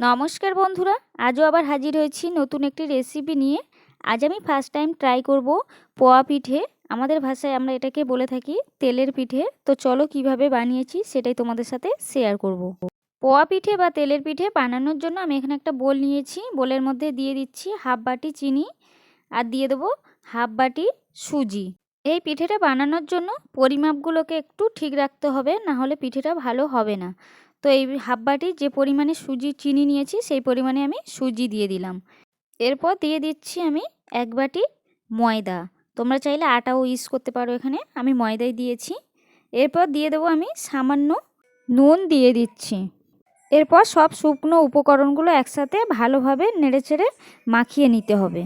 নমস্কার বন্ধুরা, আজও আবার হাজির হয়েছি নতুন একটি রেসিপি নিয়ে। আজ আমি ফার্স্ট টাইম ট্রাই করব পোয়া পিঠে। আমাদের ভাষায় আমরা এটাকে বলে থাকি তেলের পিঠে। তো চলো কিভাবে বানিয়েছি সেটাই তোমাদের সাথে শেয়ার করব। পোয়া পিঠে বা তেলের পিঠে বানানোর জন্য আমি এখানে একটা বোল নিয়েছি। বোলের মধ্যে দিয়ে দিচ্ছি হাফ বাটি চিনি আর দিয়ে দেবো হাফ বাটি সুজি। এই পিঠেটা বানানোর জন্য পরিমাপগুলোকে একটু ঠিক রাখতে হবে, না হলে পিঠেটা ভালো হবে না। তো এই হাফ বাটি যে পরিমাণে সুজি চিনি নিয়েছি সেই পরিমাণে আমি সুজি দিয়ে দিলাম। এরপর দিয়ে দিচ্ছি আমি এক বাটি ময়দা। তোমরা চাইলে আটাও ইউজ করতে পারো, এখানে আমি ময়দাই দিয়েছি। এরপর দিয়ে দেবো আমি সামান্য নুন দিয়ে দিচ্ছি। এরপর সব শুকনো উপকরণগুলো একসাথে ভালোভাবে নেড়েচেড়ে মাখিয়ে নিতে হবে।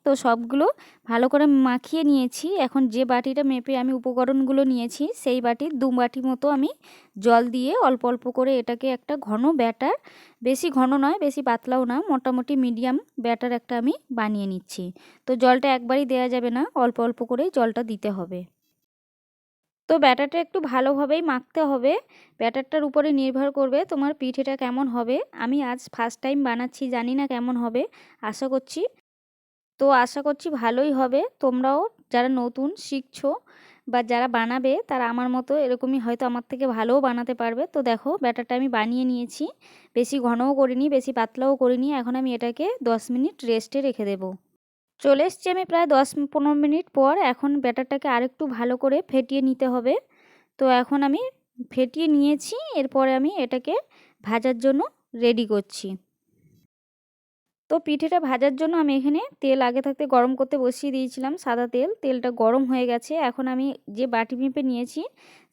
তো সবগুলো ভালো করে মাখিয়ে নিয়েছি। এখন যে বাটিটা মেপে আমি উপকরণগুলো নিয়েছি সেই বাটির 2 বাটি মতো আমি জল দিয়ে অল্প অল্প করে এটাকে একটা ঘন ব্যাটার, বেশি ঘন নয় বেশি পাতলাও না, মোটামুটি মিডিয়াম ব্যাটার একটা আমি বানিয়ে নিচ্ছি। তো জলটা একবারই দেওয়া যাবে না, অল্প অল্প করেই জলটা দিতে হবে। তো ব্যাটারটা একটু ভালোভাবেই মাখতে হবে। ব্যাটারটার উপরে নির্ভর করবে তোমার পিঠেটা কেমন হবে। আমি আজ ফার্স্ট টাইম বানাচ্ছি, জানি না কেমন হবে। আশা করছি ভালোই হবে। তোমরাও যারা নতুন শিখছো বা যারা বানাবে তারা আমার মতো এরকমই হয়তো আমার থেকে ভালোও বানাতে পারবে। তো দেখো ব্যাটারটা আমি বানিয়ে নিয়েছি, বেশি ঘনও করিনি বেশি পাতলাও করিনি। এখন আমি এটাকে 10 মিনিট রেস্টে রেখে দেব। চলে এসছি আমি প্রায় 10-15 মিনিট পর। এখন ব্যাটারটাকে আরেকটু ভালো করে ফেটিয়ে নিতে হবে। তো এখন আমি ফেটিয়ে নিয়েছি, এরপরে আমি এটাকে ভাজার জন্য রেডি করছি। তো পিঠেটা ভাজার জন্য আমি এখানে তেল আগে থাকতে গরম করতে বসিয়ে দিয়েছিলাম, সাদা তেল। তেলটা গরম হয়ে গেছে। এখন আমি যে বাটি মেপে নিয়েছি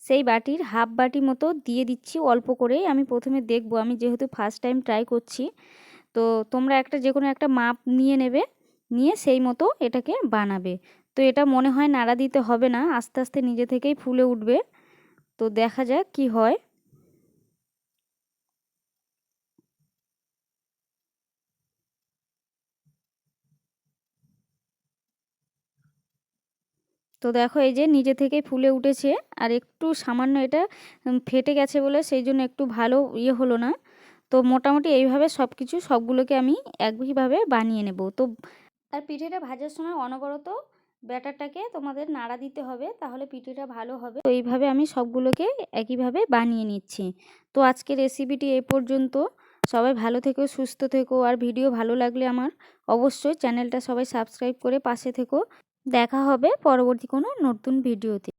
সেই বাটির হাফ বাটি মতো দিয়ে দিচ্ছি অল্প করেই। আমি প্রথমে দেখব, আমি যেহেতু ফার্স্ট টাইম ট্রাই করছি। তো তোমরা যে কোনো একটা মাপ নিয়ে নেবে, নিয়ে সেই মতো এটাকে বানাবে। তো এটা মনে হয় নাড়া দিতে হবে না, আস্তে আস্তে নিজে থেকেই ফুলে উঠবে। তো দেখা যাক কি হয়। তো দেখো এই যে নিজে থেকেই ফুলে উঠেছে। আর একটু সামান্য এটা ফেটে গেছে বলে সেই জন্য একটু ভালো হলো না। তো মোটামুটি এইভাবে সবগুলোকে আমি একইভাবে বানিয়ে নেব। তো আর পিঠেটা ভাজার সময় অনবরত ব্যাটারটাকে তোমাদের নাড়া দিতে হবে, তাহলে পিঠেটা ভালো হবে। তো এইভাবে আমি সবগুলোকে একইভাবে বানিয়ে নিচ্ছি। তো আজকের রেসিপিটি এই পর্যন্ত। সবাই ভালো থেকো, সুস্থ থেকো। আর ভিডিও ভালো লাগলে আমার অবশ্যই চ্যানেলটা সবাই সাবস্ক্রাইব করে পাশে থেকো। দেখা হবে পরবর্তী কোনো নতুন ভিডিওতে।